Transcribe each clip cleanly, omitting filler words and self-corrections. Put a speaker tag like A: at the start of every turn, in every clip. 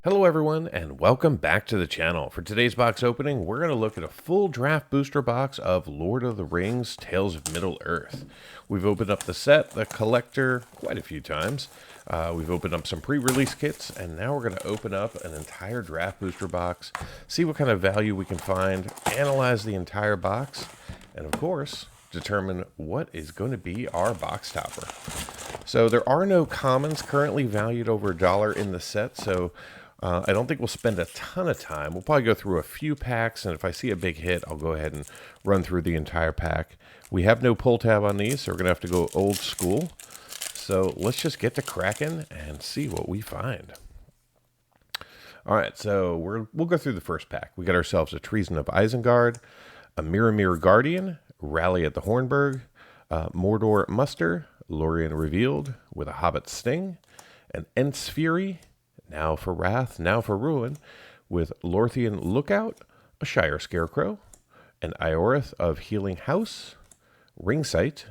A: Hello everyone and welcome back to the channel. For today's box opening, we're going to look at a full draft booster box of Lord of the Rings Tales of Middle-earth. We've opened up the set, the collector, quite a few times. We've opened up some pre-release kits, and now we're going to open up an entire draft booster box, see what kind of value we can find, analyze the entire box, and of course, determine what is going to be our box topper. So there are no commons currently valued over $1 in the set, so I don't think we'll spend a ton of time. We'll probably go through a few packs, and if I see a big hit, I'll go ahead and run through the entire pack. We have no pull tab on these, so we're going to have to go old school. So let's just get to cracking and see what we find. All right, so we'll go through the first pack. We got ourselves a Treason of Isengard, a Mirror Guardian, Rally at the Hornburg, Mordor Muster, Lorien Revealed with a Hobbit Sting, an Ents Fury, Now for Wrath, Now for Ruin, with Lorthian Lookout, a Shire Scarecrow, an Ioreth of Healing House, Ringsight,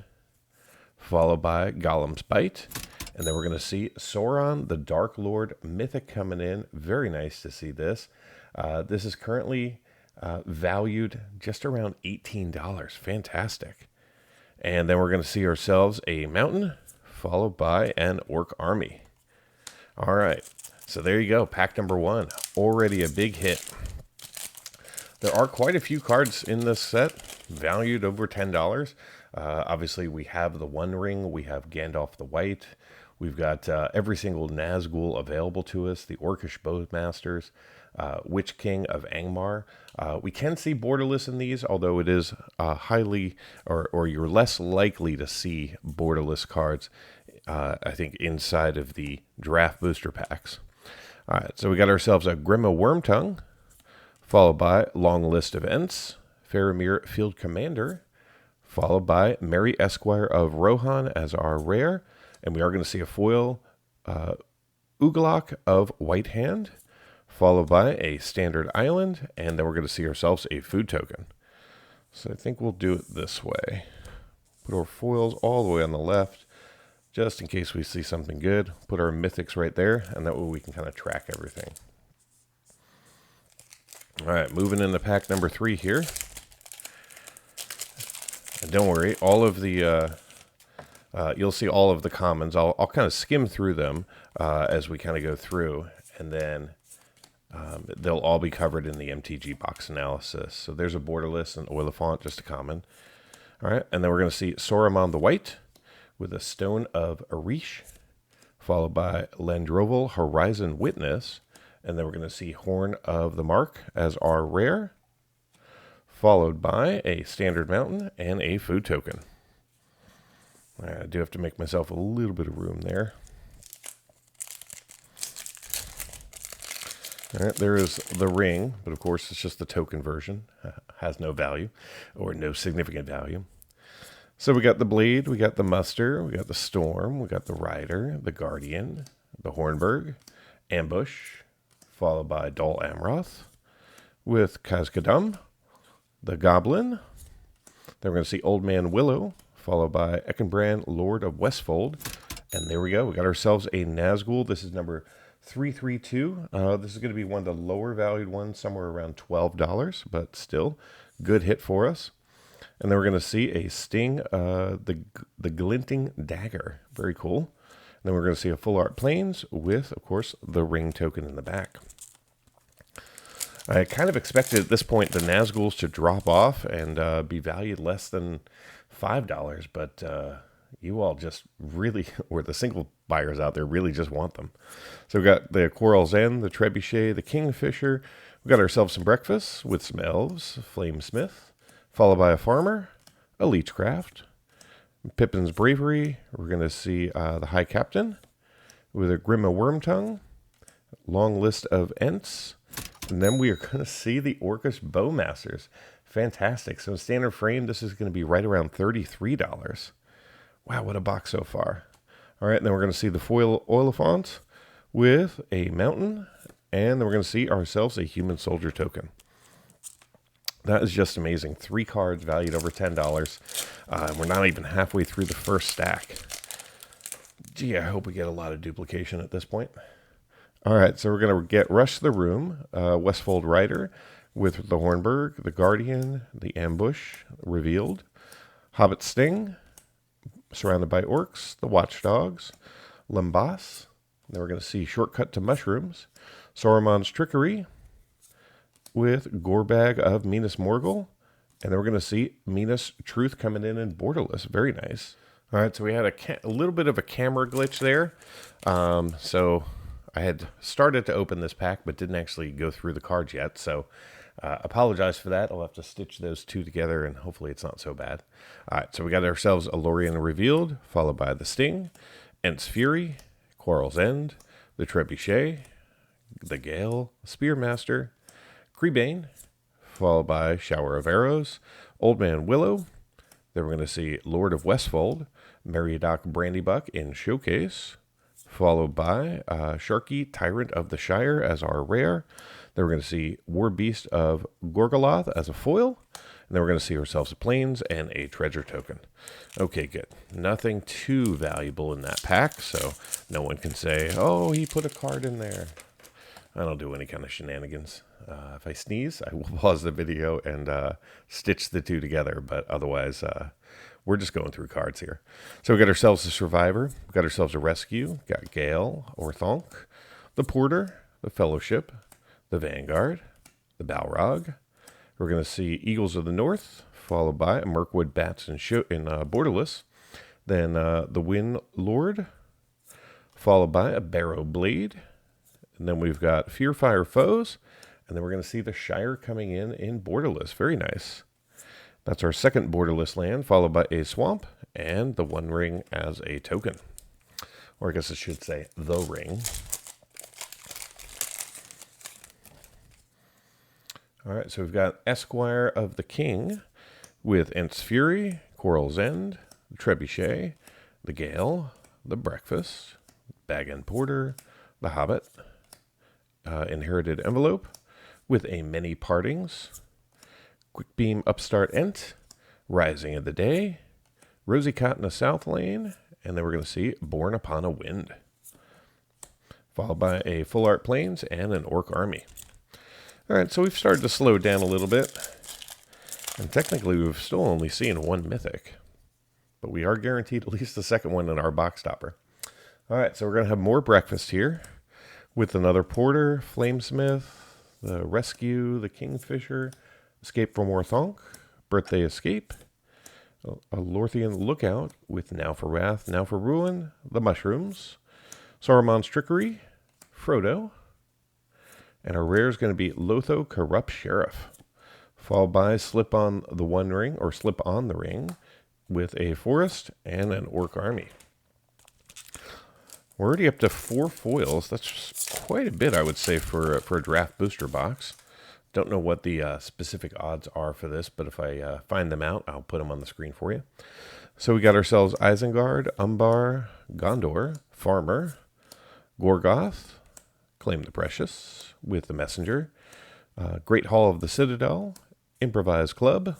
A: followed by Gollum's Bite, and then we're going to see Sauron, the Dark Lord Mythic coming in. Very nice to see this. This is currently valued just around $18. Fantastic. And then we're going to see ourselves a Mountain, followed by an Orc Army. All right. So there you go, pack number one, already a big hit. There are quite a few cards in this set, valued over $10. Obviously, we have the One Ring, we have Gandalf the White, we've got every single Nazgul available to us, the Orcish Bowmasters, Witch King of Angmar. We can see borderless in these, although it is highly, or you're less likely to see borderless cards, I think, inside of the draft booster packs. All right, so we got ourselves a Grima Wormtongue, followed by Long List of Ents, Faramir Field Commander, followed by Merry Esquire of Rohan as our rare, and we are going to see a foil Uglok of White Hand, followed by a Standard Island, and then we're going to see ourselves a food token. So I think we'll do it this way. Put our foils all the way on the left, just in case we see something good. Put our mythics right there, and that way we can kind of track everything. All right, moving into pack number 3 here. And don't worry, all of the you'll see all of the commons. I'll kind of skim through them as we kind of go through, and then they'll all be covered in the MTG box analysis. So there's a borderless and Oliphant, just a common. All right, and then we're going to see Saruman the White with a Stone of Arish, followed by Landroval Horizon Witness, and then we're going to see Horn of the Mark as our rare, followed by a Standard Mountain and a food token. I do have to make myself a little bit of room there. All right, there is the ring, but of course it's just the token version. Has no value, or no significant value. So we got the Blade, we got the Muster, we got the Storm, we got the Rider, the Guardian, the Hornburg, Ambush, followed by Dol Amroth, with Khazad-dûm, the Goblin. Then we're going to see Old Man Willow, followed by Ekenbrand, Lord of Westfold. And there we go, we got ourselves a Nazgul. This is number 332. This is going to be one of the lower valued ones, somewhere around $12, but still, good hit for us. And then we're going to see a Sting, the Glinting Dagger. Very cool. And then we're going to see a Full Art Plains with, of course, the ring token in the back. I kind of expected at this point the Nazguls to drop off and be valued less than $5, but you all just really, or the single buyers out there, really just want them. So we got the Quarrel's End, the Trebuchet, the Kingfisher. We got ourselves some breakfast with some elves, Flamesmith, followed by a Farmer, a Leechcraft, Pippin's Bravery. We're going to see the High Captain with a Grima Wormtongue, Long List of Ents, and then we are going to see the Orcish Bowmasters. Fantastic. So in standard frame, this is going to be right around $33. Wow, what a box so far. All right, and then we're going to see the foil Oliphant with a Mountain, and then we're going to see ourselves a Human Soldier token. That is just amazing. 3 cards valued over $10. We're not even halfway through the first stack. Gee, I hope we get a lot of duplication at this point. All right, so we're going to get Rush the Room, Westfold Rider with the Hornburg, the Guardian, the Ambush, Revealed, Hobbit Sting, Surrounded by Orcs, the Watchdogs, Lambas. Then we're going to see Shortcut to Mushrooms, Saruman's Trickery with Gorebag of Minas Morgul. And then we're going to see Minas Truth coming in borderless. Very nice. All right, so we had a little bit of a camera glitch there. So I had started to open this pack, but didn't actually go through the cards yet. So apologize for that. I'll have to stitch those two together, and hopefully it's not so bad. All right, so we got ourselves Alorian Revealed, followed by the Sting, Ent's Fury, Quarrel's End, the Trebuchet, the Gale, Spearmaster, Creebane, followed by Shower of Arrows, Old Man Willow. Then we're going to see Lord of Westfold, Meriadoc Brandybuck in Showcase, followed by Sharky, Tyrant of the Shire as our rare. Then we're going to see War Beast of Gorgoloth as a foil. And then we're going to see ourselves a Plains and a Treasure Token. Okay, good. Nothing too valuable in that pack, so no one can say, oh, he put a card in there. I don't do any kind of shenanigans. If I sneeze, I will pause the video and stitch the two together. But otherwise, we're just going through cards here. So we got ourselves a Survivor. We got ourselves a Rescue. Got Gale, Orthonk, the Porter, the Fellowship, the Vanguard, the Balrog. We're going to see Eagles of the North, followed by Mirkwood Bats in Borderless. Then the Wind Lord, followed by a Barrow Blade. And then we've got Fearfire Foes. And then we're going to see the Shire coming in Borderless. Very nice. That's our second Borderless land, followed by a Swamp and the One Ring as a token. Or I guess I should say the Ring. All right, so we've got Esquire of the King with Ent's Fury, Quarrel's End, the Trebuchet, the Gale, the Breakfast, Bag and Porter, the Hobbit, Inherited Envelope with a Many Partings, Quick Beam Upstart Ent, Rising of the Day, Rosy Cot in the South Lane, and then we're going to see Born Upon a Wind, followed by a Full Art Plains and an Orc Army. All right, so we've started to slow down a little bit, and technically we've still only seen one Mythic, but we are guaranteed at least the second one in our box topper. All right, so we're going to have more Breakfast here with another Porter, Flamesmith, the Rescue, the Kingfisher, Escape from Orthonk, Birthday Escape, a Lorthian Lookout with Now for Wrath, Now for Ruin, the Mushrooms, Saruman's Trickery, Frodo, and our rare is going to be Lotho Corrupt Sheriff, followed by Slip on the One Ring, or Slip on the Ring, with a Forest and an Orc Army. We're already up to 4 foils. That's quite a bit, I would say, for a draft booster box. Don't know what the specific odds are for this, but if I find them out, I'll put them on the screen for you. So we got ourselves Isengard, Umbar, Gondor, Farmer, Gorgoth, Claim the Precious with the Messenger, Great Hall of the Citadel, Improvised Club,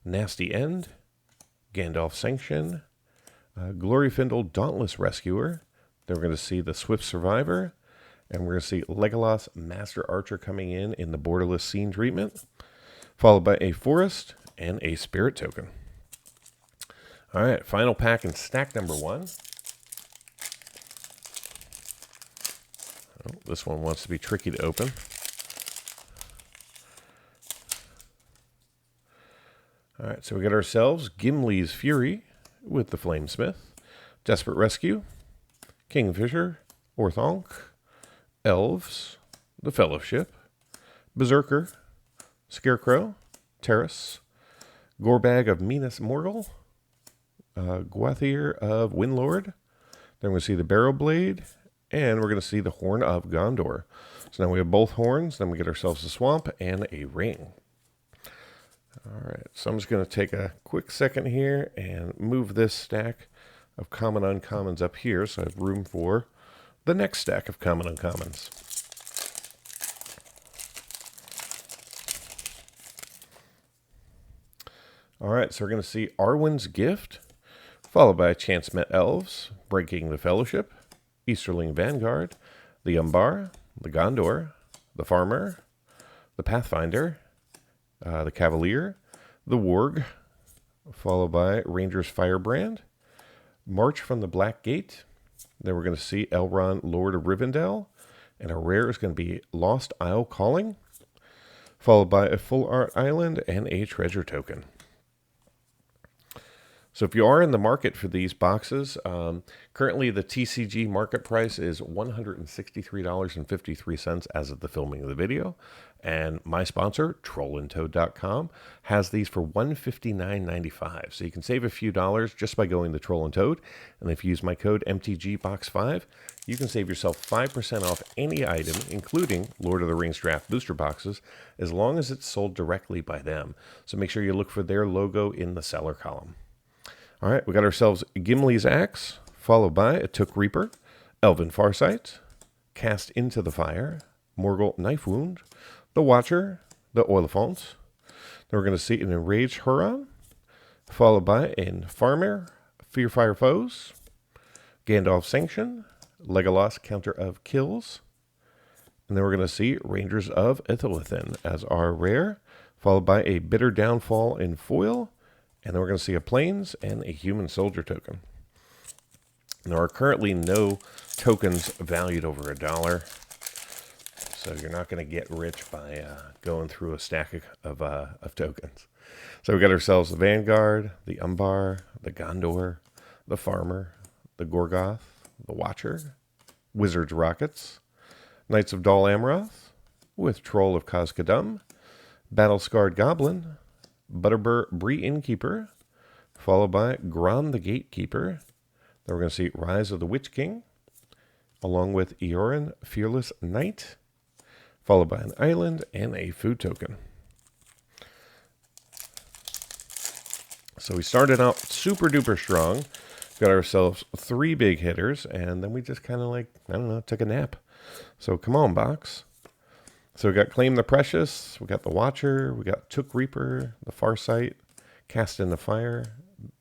A: Nasty End, Gandalf Sanction, Glorfindel Dauntless Rescuer. Then we're going to see the Swift Survivor, and we're going to see Legolas Master Archer coming in the Borderless Scene Treatment, followed by a Forest and a Spirit Token. All right, final pack in stack number 1. Oh, this one wants to be tricky to open. All right, so we got ourselves Gimli's Fury with the Flamesmith, Desperate Rescue, Kingfisher, Orthonk, Elves, the Fellowship, Berserker, Scarecrow, Terrace, Gorebag of Minas Morgul, Gwathir of Windlord. Then we're going to see the Barrow Blade, and we're going to see the Horn of Gondor. So now we have both horns, then we get ourselves a Swamp and a Ring. All right, so I'm just going to take a quick second here and move this stack of common uncommons up here so I have room for the next stack of common uncommons. All right, so we're going to see Arwen's Gift, followed by Chance Met Elves, Breaking the Fellowship, Easterling Vanguard, the Umbar, the Gondor, the Farmer, the Pathfinder, the Cavalier, the Warg, followed by Ranger's Firebrand, March from the Black Gate. Then we're going to see Elrond, Lord of Rivendell, and our rare is going to be Lost Isle Calling, followed by a Full Art Island and a treasure token. So if you are in the market for these boxes, currently the TCG market price is $163.53 as of the filming of the video. And my sponsor, trollandtoad.com, has these for $159.95. So you can save a few dollars just by going to Troll and Toad. And if you use my code MTGBOX5, you can save yourself 5% off any item, including Lord of the Rings Draft Booster Boxes, as long as it's sold directly by them. So make sure you look for their logo in the seller column. All right, we got ourselves Gimli's Axe, followed by a Took Reaper, Elven Farsight, Cast into the Fire, Morgul Knife Wound, the Watcher, the Oliphant. Then we're going to see an Enraged Huron, followed by an Farmer, Fear Fire Foes, Gandalf Sanction, Legolas Counter of Kills, and then we're going to see Rangers of Ithilithin as our rare, followed by a Bitter Downfall in foil. And then we're going to see a Plains and a Human Soldier token. There are currently no tokens valued over $1, so you're not going to get rich by going through a stack of tokens. So we got ourselves the Vanguard, the Umbar, the Gondor, the Farmer, the Gorgoth, the Watcher, Wizard's Rockets, Knights of Dol Amroth, with Troll of Khaz-Kadum, Battle-Scarred Goblin, Butterbur Bree Innkeeper, followed by Gron the Gatekeeper. Then we're going to see Rise of the Witch King, along with Eorin Fearless Knight, followed by an island and a food token. So we started out super duper strong, got ourselves 3 big hitters, and then we just kind of took a nap. So come on, box. So we got Claim the Precious, we got the Watcher, we got Took Reaper, the Farsight, Cast in the Fire,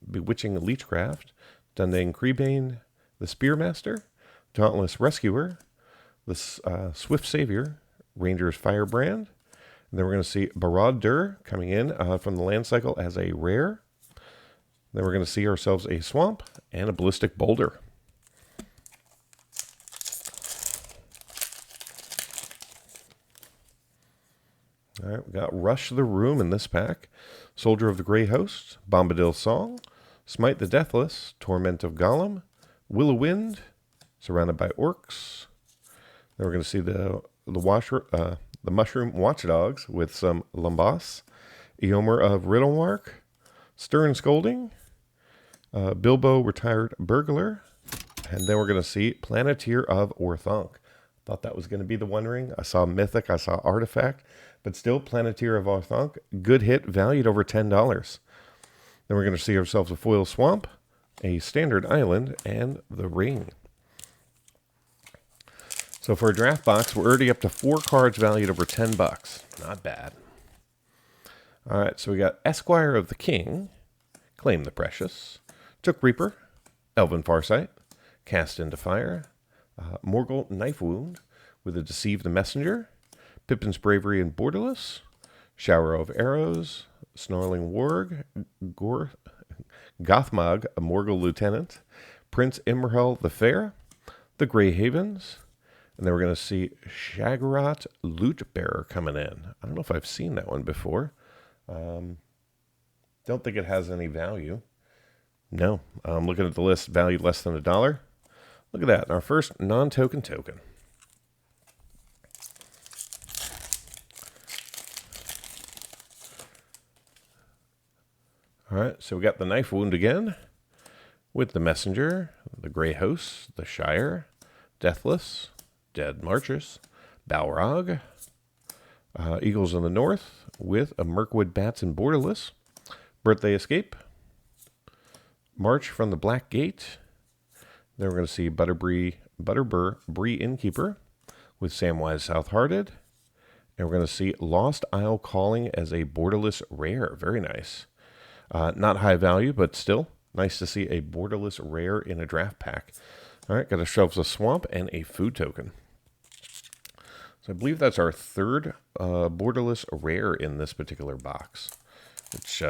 A: Bewitching Leechcraft, Dundane Creebane, the Spearmaster, Dauntless Rescuer, the Swift Savior, Ranger's Firebrand, and then we're going to see Barad-dûr coming in from the land cycle as a rare. Then we're going to see ourselves a Swamp and a Ballistic Boulder. All right, we got Rush the Room in this pack. Soldier of the Grey Host, Bombadil's Song, Smite the Deathless, Torment of Gollum, Will-o-Wind, Surrounded by Orcs. Then we're going to see the Mushroom Watchdogs with some Lambas, Eomer of Riddlemark, Stern Scolding, Bilbo Retired Burglar, and then we're going to see Planeteer of Orthanc. Thought that was going to be the One Ring. I saw Mythic, I saw Artifact, but still Planeteer of Orthanc. Good hit, valued over $10. Then we're going to see ourselves a Foil Swamp, a Standard Island, and the Ring. So for a draft box, we're already up to 4 cards valued over $10. Not bad. All right, so we got Esquire of the King, Claim the Precious, Took Reaper, Elven Farsight, Cast into Fire, Morgul Knife Wound with a Deceive the Messenger, Pippin's Bravery and Borderless, Shower of Arrows, Snarling Warg, Gothmog, a Morgul Lieutenant, Prince Imrahil the Fair, the Grey Havens, and then we're going to see Shagrat Loot Bearer coming in. I don't know if I've seen that one before. Don't think it has any value. No, I'm looking at the list, valued less than $1. Look at that, our first non-token token. All right, so we got the Knife Wound again with the Messenger, the Grey Host, the Shire, Deathless, Dead Marchers, Balrog, Eagles in the North with a Mirkwood Bats and Borderless, Birthday Escape, March from the Black Gate. Then we're going to see Butterbur Bree Innkeeper with Samwise Southhearted. And we're going to see Lost Isle Calling as a borderless rare. Very nice. Not high value, but still nice to see a borderless rare in a draft pack. All right, got ourselves a Swamp and a food token. So I believe that's our third borderless rare in this particular box, which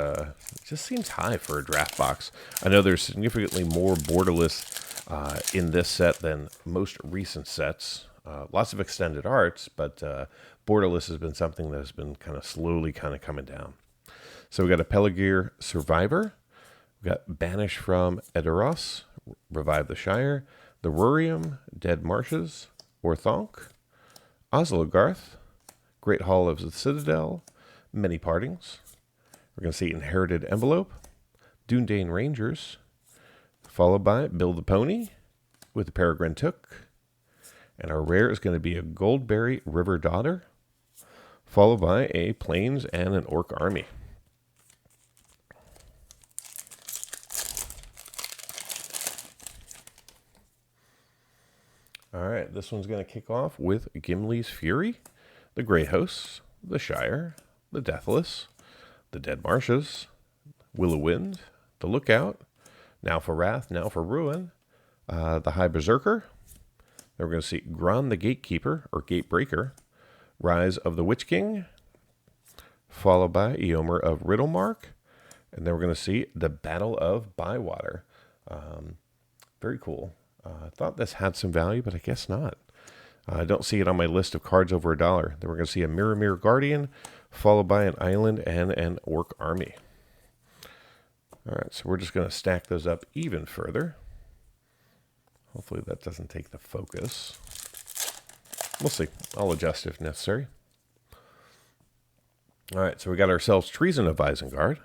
A: just seems high for a draft box. I know there's significantly more borderless in this set than most recent sets. Lots of extended arts, but borderless has been something that has been kind of slowly coming down. So we got a Pelargir Survivor. We got Banish from Edoras, Revive the Shire, the Rurium, Dead Marshes, Orthonk, Oslogarth, Great Hall of the Citadel, Many Partings. We're going to see Inherited Envelope, Dundane Rangers, followed by Bill the Pony with the Peregrine Took. And our rare is going to be a Goldberry River Daughter, followed by a Plains and an Orc Army. All right, this one's going to kick off with Gimli's Fury, the Grey Hosts, the Shire, the Deathless, the Dead Marshes, Will-O-Wind, the Lookout, Now for Wrath, Now for Ruin, the High Berserker. Then we're going to see Gron the Gatekeeper, or Gatebreaker, Rise of the Witch King, followed by Eomer of Riddlemark, and then we're going to see the Battle of Bywater. Very cool. I thought this had some value, but I guess not. I don't see it on my list of cards over $1. Then we're going to see a Mirror Guardian, followed by an Island and an Orc Army. All right, so we're just going to stack those up even further. Hopefully that doesn't take the focus. We'll see. I'll adjust if necessary. All right, so we got ourselves Treason of Isengard,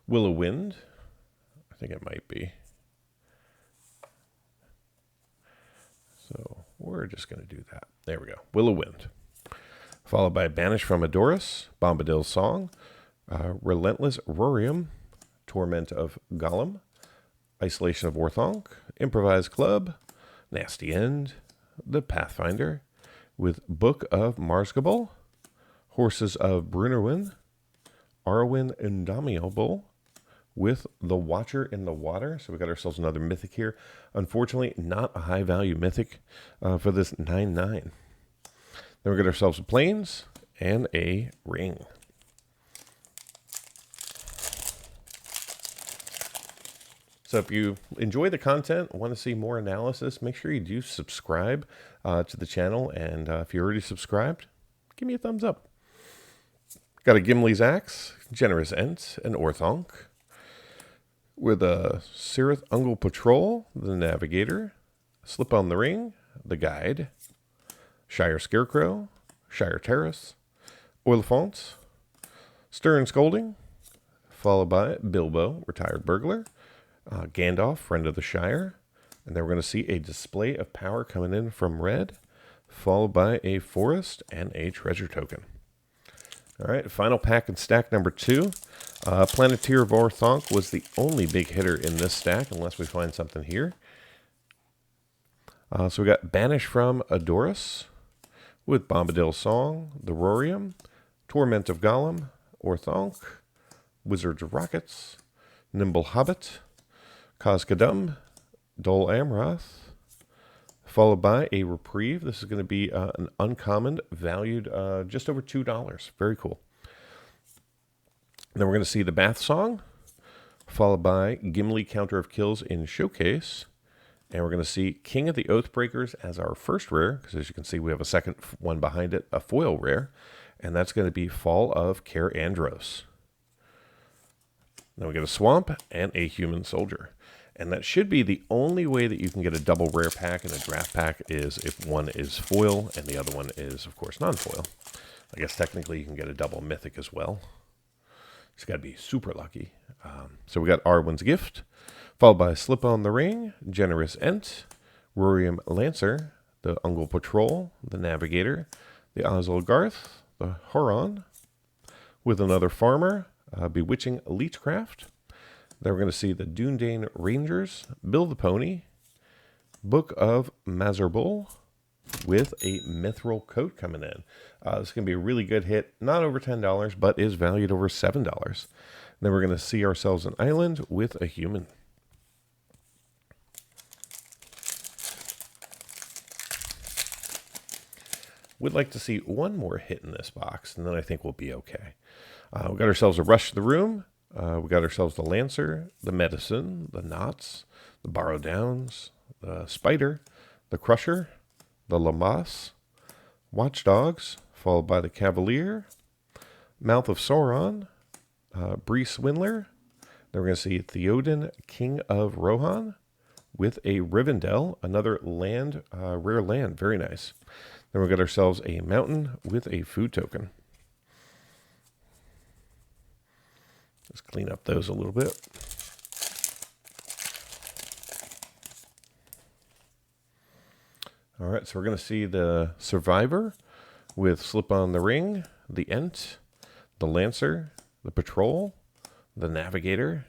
A: Will-O-Wind. I think it might be. So we're just going to do that. There we go. Will-O-Wind. Followed by Banish from Edoras, Bombadil's Song, Relentless Rurium, Torment of Gollum, Isolation of Orthonk, Improvised Club, Nasty End, The Pathfinder, with Book of Marsgable, Horses of Brunnerwin, Arwen Indomitable, with the Watcher in the Water. So we got ourselves another mythic here. Unfortunately, not a high value mythic for this 9/9. Then we got ourselves a Plains and a Ring. So if you enjoy the content, want to see more analysis, make sure you do subscribe to the channel. And if you're already subscribed, give me a thumbs up. Got a Gimli's Axe, Generous Ent, and Orthonk, with a Cirith Ungol Patrol, the Navigator, Slip on the Ring, the Guide, Shire Scarecrow, Shire Terrace, Oliphant, Stern Scolding, followed by Bilbo, Retired Burglar, Gandalf, Friend of the Shire, and then we're going to see a Display of Power coming in from Red, followed by a Forest and a Treasure Token. All right, final pack in stack number 2. Planeteer of Orthonk was the only big hitter in this stack, unless we find something here. So we got Banish from Edoras, with Bombadil's Song, the Rurium, Torment of Gollum, Orthonk, Wizard's Rockets, Nimble Hobbit, Khazad-dûm, Dol Amroth, followed by a Reprieve. This is going to be an uncommon, valued just over $2. Very cool. Then we're going to see the Bath Song, followed by Gimli Counter of Kills in Showcase. And we're going to see King of the Oathbreakers as our first rare, because as you can see, we have a second one behind it, a foil rare. And that's going to be Fall of Caer Andros. Then we get a Swamp and a Human Soldier. And that should be the only way that you can get a double rare pack in a draft pack, is if one is foil and the other one is, of course, non-foil. I guess technically you can get a double mythic as well. It's got to be super lucky. So we got Arwen's Gift, followed by Slip on the Ring, Generous Ent, Rurium Lancer, the Ungol Patrol, the Navigator, the Oslogarth, the Horon, with another Farmer, Bewitching Leechcraft. Then we're going to see the Dundane Rangers, Bill the Pony, Book of Mazarbul, with a Mithril Coat coming in. This is going to be a really good hit. Not over $10, but is valued over $7. Then we're going to see ourselves an Island with a Human. Would like to see one more hit in this box, and then I think we'll be okay. We got ourselves a Rush to the Room. We got ourselves the Lancer, the Medicine, the Knots, the Borrow Downs, the Spider, the Crusher, the Lamas, Watchdogs, followed by the Cavalier, Mouth of Sauron, Bree Swindler. Then we're going to see Theoden, King of Rohan, with a Rivendell, another land, rare land. Very nice. Then we got ourselves a Mountain with a food token. Let's clean up those a little bit. All right, so we're going to see the Survivor with Slip on the Ring, the Ent, the Lancer, the Patrol, the Navigator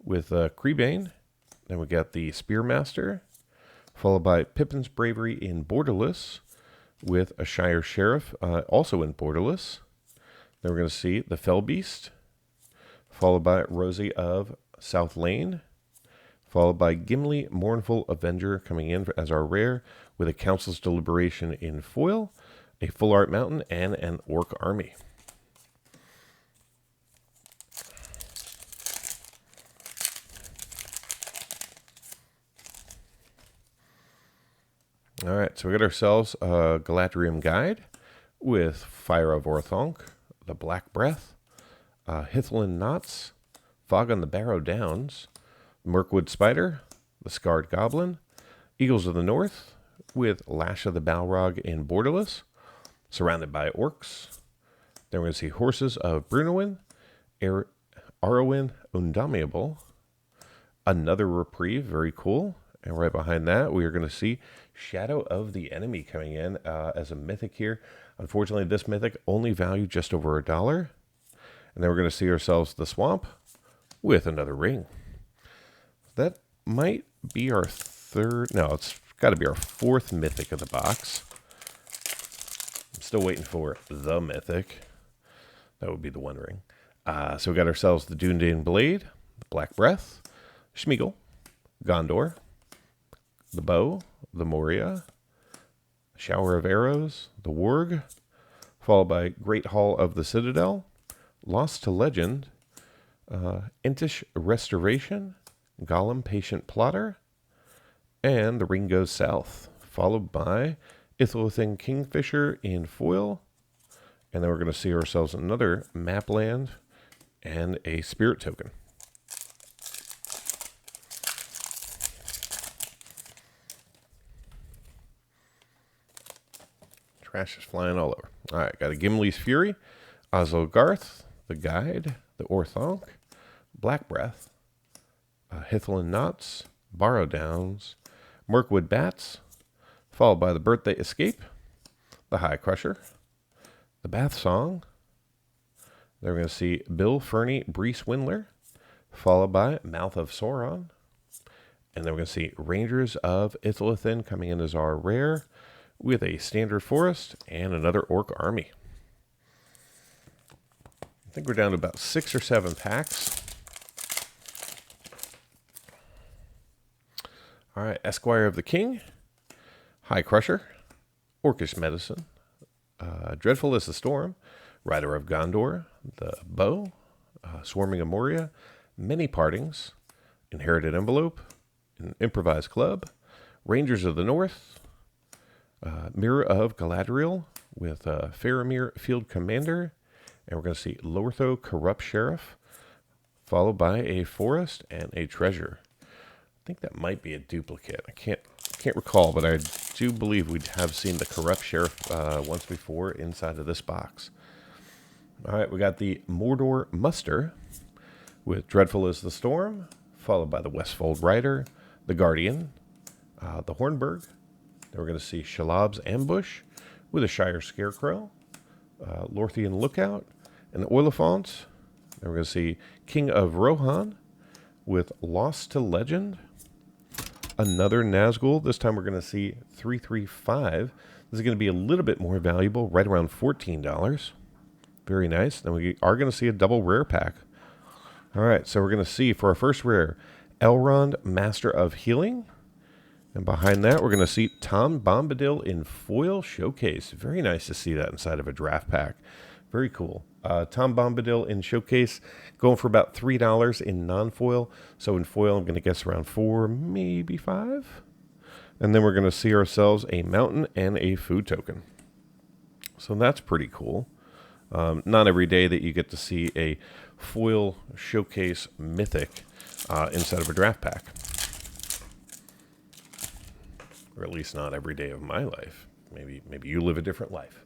A: with Creebane. Then we got the Spearmaster, followed by Pippin's Bravery in Borderless with a Shire Sheriff, also in Borderless. Then we're going to see the Fell Beast, followed by Rosie of South Lane, followed by Gimli, Mournful Avenger, coming in as our rare with a Council's Deliberation in foil, a Full Art Mountain, and an Orc Army. All right, so we got ourselves a Galadriel Guide with Fire of Orthanc, the Black Breath, Hithlin Knots, Fog on the Barrow Downs, Mirkwood Spider, the Scarred Goblin, Eagles of the North with Lash of the Balrog in Borderless, surrounded by orcs. Then we're going to see Horses of Brunowen, Arwen Undamiable, another Reprieve, very cool. And right behind that, we are going to see Shadow of the Enemy coming in as a mythic here. Unfortunately, this mythic only valued just over $1. And then we're going to see ourselves the Swamp with another ring. That might be our third. No, it's got to be our fourth mythic of the box. I'm still waiting for the mythic. That would be the One Ring. So we got ourselves the Dunedain Blade, the Black Breath, Schmeagol, Gondor, the Bow, the Moria, Shower of Arrows, the Warg, followed by Great Hall of the Citadel, Lost to Legend, Entish Restoration, Gollum Patient Plotter, and the Ring Goes South, followed by Ithilothin Kingfisher in foil, and then we're going to see ourselves another map land and a spirit token. Trash is flying all over. All right, got a Gimli's Fury, Oslogarth, the Guide, the Orthanc, Black Breath, Hithlin Knots, Borrow Downs, Mirkwood Bats, followed by the Birthday Escape, the High Crusher, the Bath Song. Then we're going to see Bill Fernie Bree Swindler, followed by Mouth of Sauron. And then we're going to see Rangers of Ithilothin coming in as our rare with a Standard Forest and another Orc Army. I think we're down to about 6 or 7 packs. All right, Esquire of the King, High Crusher, Orcish Medicine, Dreadful as the Storm, Rider of Gondor, the Bow, Swarming of Moria, Many Partings, Inherited Envelope, an Improvised Club, Rangers of the North, Mirror of Galadriel with Faramir Field Commander, and we're going to see Lortho Corrupt Sheriff, followed by a Forest and a Treasure. I think that might be a duplicate. I can't recall, but I do believe we have seen the Corrupt Sheriff once before inside of this box. All right, we got the Mordor Muster with Dreadful as the Storm, followed by the Westfold Rider, the Guardian, the Hornburg. Then we're going to see Shalab's Ambush with a Shire Scarecrow, Lorthian Lookout, and the Oilifant. Then we're going to see King of Rohan with Lost to Legend, another Nazgul. This time we're going to see 335. This is going to be a little bit more valuable, right around $14. Very nice. Then we are going to see a double rare pack. All right, so we're going to see for our first rare, Elrond, Master of Healing, And behind that, we're going to see Tom Bombadil in foil showcase. Very nice to see that inside of a draft pack. Very cool. Tom Bombadil in showcase, going for about $3 in non-foil. So in foil, I'm going to guess around 4, maybe 5. And then we're going to see ourselves a mountain and a food token. So that's pretty cool. Not every day that you get to see a foil showcase mythic inside of a draft pack. Or at least not every day of my life. Maybe you live a different life.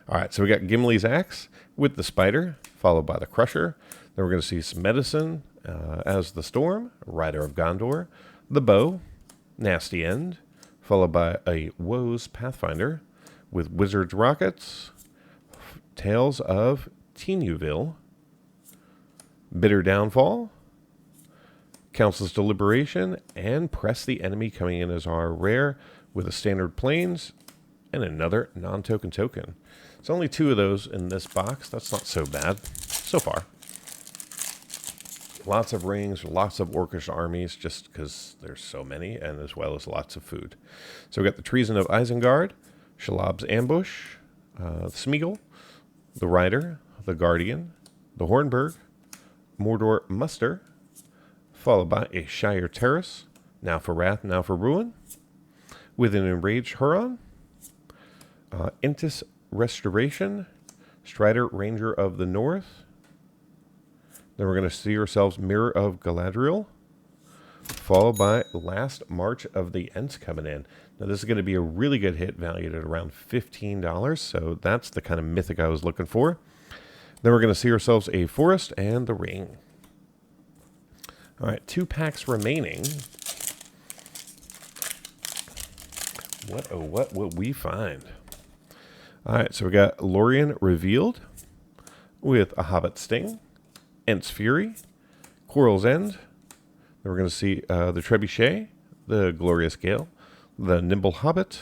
A: All right, so we got Gimli's axe with the spider, followed by the crusher. Then we're going to see some medicine as the storm, Rider of Gondor, the bow, nasty end, followed by a woes pathfinder with wizard's rockets, tales of Tinuville, bitter downfall, council's deliberation, and press the enemy coming in as our rare with a standard planes and another non-token token. It's only 2 of those in this box. That's not so bad so far. Lots of rings, lots of orcish armies, just because there's so many, and as well as lots of food. So we got the Treason of Isengard, Shalab's Ambush, Smeagol, the Rider, the Guardian, the Hornburg, Mordor Muster, followed by a Shire Terrace, now for Wrath, now for Ruin, with an Enraged Huron, Intis Restoration, Strider Ranger of the North. Then we're going to see ourselves Mirror of Galadriel, followed by Last March of the Ents coming in. Now this is going to be a really good hit, valued at around $15, so that's the kind of mythic I was looking for. Then we're going to see ourselves a Forest and the Ring. All right, 2 packs remaining. What will we find? All right, so we got Lorien Revealed with a Hobbit Sting, Ent's Fury, Quarrel's End. Then we're going to see the Trebuchet, the Glorious Gale, the Nimble Hobbit,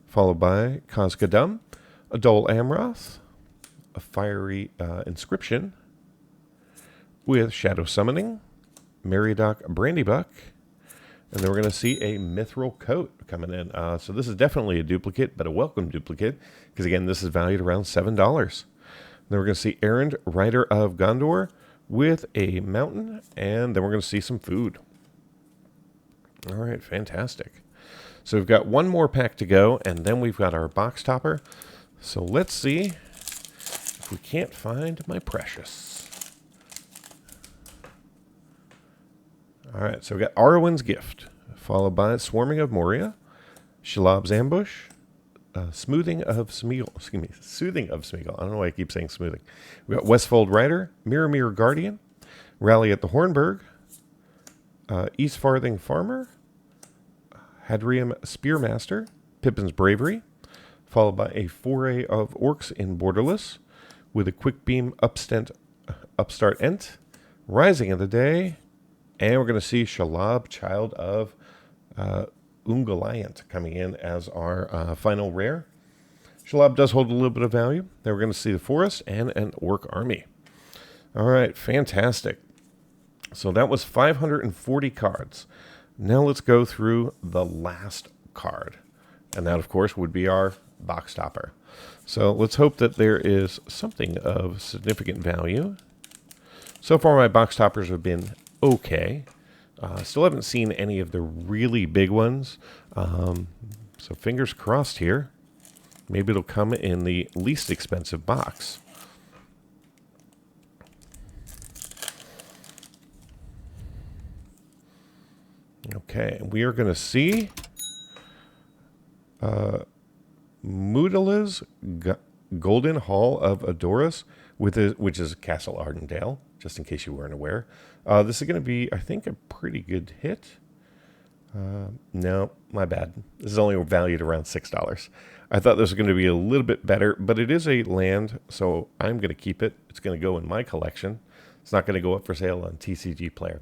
A: followed by Khazad-dûm, a Dol Amroth, a Fiery Inscription with Shadow Summoning, Meriadoc Brandybuck, and then we're going to see a Mithril Coat coming in. So this is definitely a duplicate, but a welcome duplicate, because again, this is valued around $7. Then we're going to see Errand, Rider of Gondor, with a mountain, and then we're going to see some food. All right, fantastic. So we've got 1 more pack to go, and then we've got our box topper. So let's see if we can't find my precious. All right, so we got Arwen's Gift, followed by Swarming of Moria, Shalab's Ambush, Soothing of Smeagol. I don't know why I keep saying smoothing. We got Westfold Rider, Mirror Guardian, Rally at the Hornburg, East Farthing Farmer, Hadrium Spearmaster, Pippin's Bravery, followed by a foray of Orcs in Borderless, with a Quick Beam Upstart Ent, Rising of the Day, and we're going to see Shalab, Child of Ungoliant, coming in as our final rare. Shalab does hold a little bit of value. Then we're going to see the Forest and an Orc Army. All right, fantastic. So that was 540 cards. Now let's go through the last card. And that, of course, would be our box topper. So let's hope that there is something of significant value. So far, my box toppers have been okay. Still haven't seen any of the really big ones. So fingers crossed here. Maybe it'll come in the least expensive box. Okay, we are going to see Mudala's Golden Hall of Adoras, which is Castle Ardendael, just in case you weren't aware. This is going to be, I think, a pretty good hit. No, my bad. This is only valued around $6. I thought this was going to be a little bit better, but it is a land, so I'm going to keep it. It's going to go in my collection. It's not going to go up for sale on TCG Player.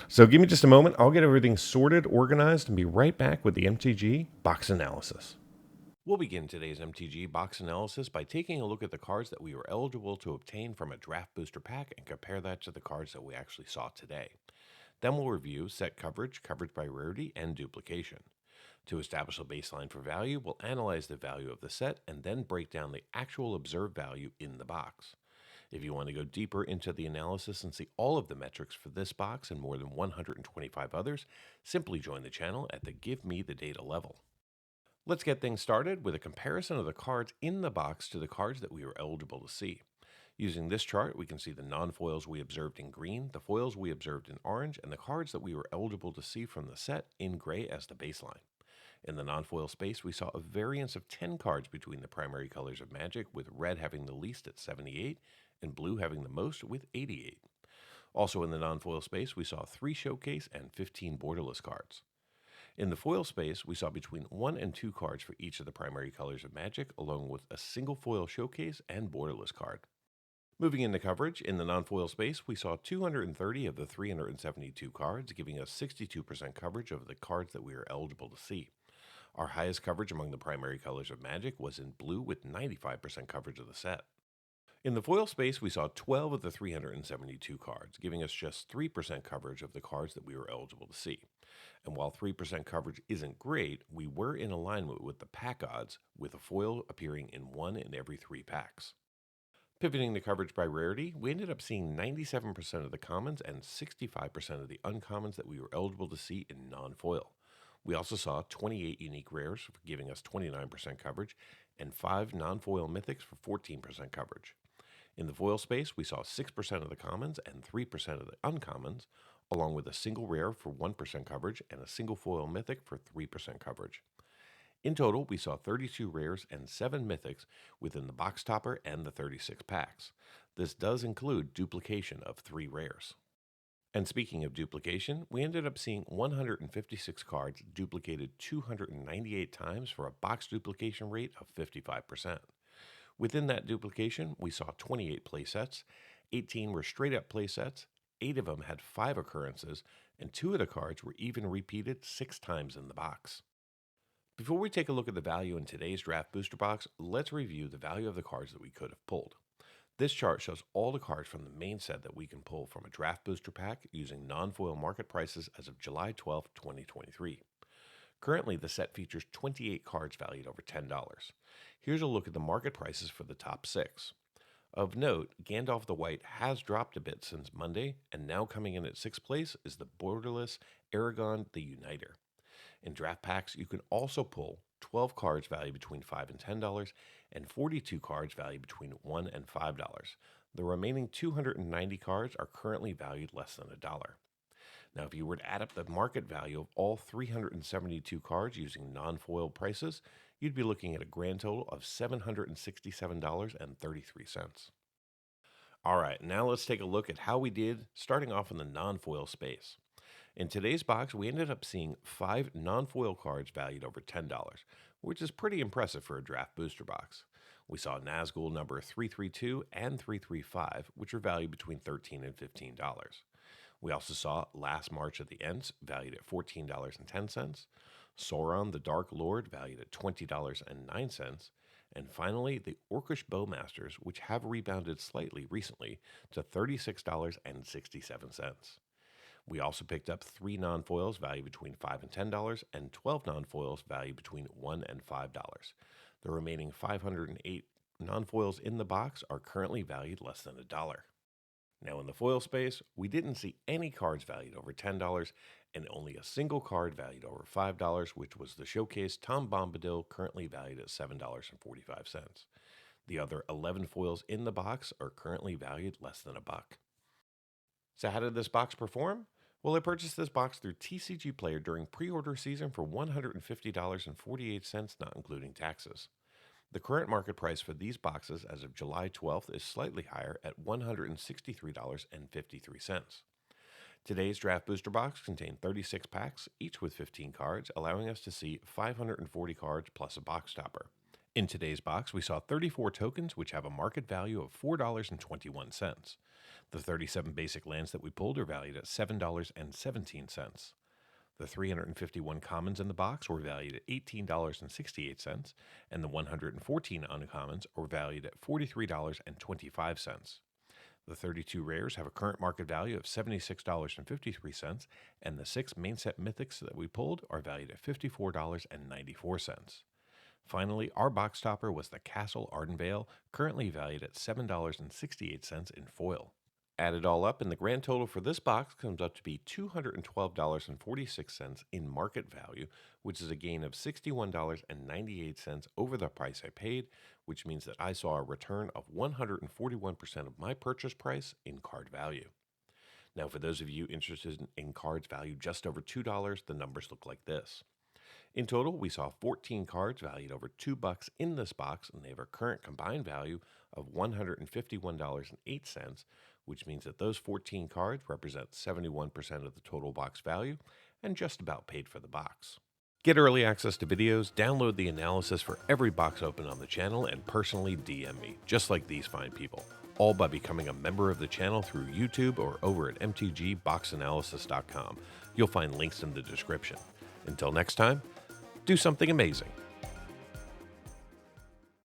A: So give me just a moment. I'll get everything sorted, organized, and be right back with the MTG box analysis. We'll begin today's MTG box analysis by taking a look at the cards that we were eligible to obtain from a draft booster pack and compare that to the cards that we actually saw today. Then we'll review set coverage, coverage by rarity, and duplication. To establish a baseline for value, we'll analyze the value of the set and then break down the actual observed value in the box. If you want to go deeper into the analysis and see all of the metrics for this box and more than 125 others, simply join the channel at the Give Me the Data level. Let's get things started with a comparison of the cards in the box to the cards that we were eligible to see. Using this chart, we can see the non-foils we observed in green, the foils we observed in orange, and the cards that we were eligible to see from the set in gray as the baseline. In the non-foil space, we saw a variance of 10 cards between the primary colors of Magic, with red having the least at 78 and blue having the most with 88. Also in the non-foil space, we saw 3 showcase and 15 borderless cards. In the foil space, we saw between 1 and 2 cards for each of the primary colors of Magic, along with a single foil showcase and borderless card. Moving into coverage, in the non-foil space, we saw 230 of the 372 cards, giving us 62% coverage of the cards that we are eligible to see. Our highest coverage among the primary colors of Magic was in blue with 95% coverage of the set. In the foil space, we saw 12 of the 372 cards, giving us just 3% coverage of the cards that we were eligible to see. And while 3% coverage isn't great, we were in alignment with the pack odds, with a foil appearing in 1 in every 3 packs. Pivoting the coverage by rarity, we ended up seeing 97% of the commons and 65% of the uncommons that we were eligible to see in non-foil. We also saw 28 unique rares, giving us 29% coverage, and 5 non-foil mythics for 14% coverage. In the foil space, we saw 6% of the commons and 3% of the uncommons, along with a single rare for 1% coverage and a single foil mythic for 3% coverage. In total, we saw 32 rares and 7 mythics within the box topper and the 36 packs. This does include duplication of 3 rares. And speaking of duplication, we ended up seeing 156 cards duplicated 298 times for a box duplication rate of 55%. Within that duplication, we saw 28 playsets, 18 were straight-up playsets, 8 of them had 5 occurrences, and 2 of the cards were even repeated 6 times in the box. Before we take a look at the value in today's draft booster box, let's review the value of the cards that we could have pulled. This chart shows all the cards from the main set that we can pull from a draft booster pack using non-foil market prices as of July 12, 2023. Currently, the set features 28 cards valued over $10. Here's a look at the market prices for the top 6. Of note, Gandalf the White has dropped a bit since Monday, and now coming in at 6th place is the borderless Aragon the Uniter. In draft packs, you can also pull 12 cards valued between $5 and $10 and 42 cards valued between $1 and $5. The remaining 290 cards are currently valued less than $1. Now, if you were to add up the market value of all 372 cards using non-foil prices, you'd be looking at a grand total of $767.33. All right, now let's take a look at how we did, starting off in the non-foil space. In today's box, we ended up seeing 5 non-foil cards valued over $10, which is pretty impressive for a draft booster box. We saw Nazgul number 332 and 335, which are valued between $13 and $15. We also saw Last March of the Ents, valued at $14.10, Sauron the Dark Lord, valued at $20.09, and finally the Orcish Bowmasters, which have rebounded slightly recently to $36.67. We also picked up 3 non-foils valued between $5 and $10 and 12 non-foils valued between $1 and $5. The remaining 508 non-foils in the box are currently valued less than $1. Now in the foil space, we didn't see any cards valued over $10 and only a single card valued over $5, which was the showcase Tom Bombadil, currently valued at $7.45. The other 11 foils in the box are currently valued less than $1. So how did this box perform? Well, I purchased this box through TCG Player during pre-order season for $150.48, not including taxes. The current market price for these boxes as of July 12th is slightly higher at $163.53. Today's draft booster box contained 36 packs, each with 15 cards, allowing us to see 540 cards plus a box topper. In today's box, we saw 34 tokens, which have a market value of $4.21. The 37 basic lands that we pulled are valued at $7.17. The 351 commons in the box were valued at $18.68, and the 114 uncommons were valued at $43.25. The 32 rares have a current market value of $76.53, and the 6 main set mythics that we pulled are valued at $54.94. Finally, our box topper was the Castle Ardenvale, currently valued at $7.68 in foil. Add it all up, and the grand total for this box comes up to be $212.46 in market value, which is a gain of $61.98 over the price I paid, which means that I saw a return of 141% of my purchase price in card value. Now, for those of you interested in cards valued just over $2, the numbers look like this. In total, we saw 14 cards valued over $2 in this box, and they have a current combined value of $151.08, which means that those 14 cards represent 71% of the total box value and just about paid for the box. Get early access to videos, download the analysis for every box open on the channel, and personally DM me, just like these fine people, all by becoming a member of the channel through YouTube or over at mtgboxanalysis.com. You'll find links in the description. Until next time, do something amazing.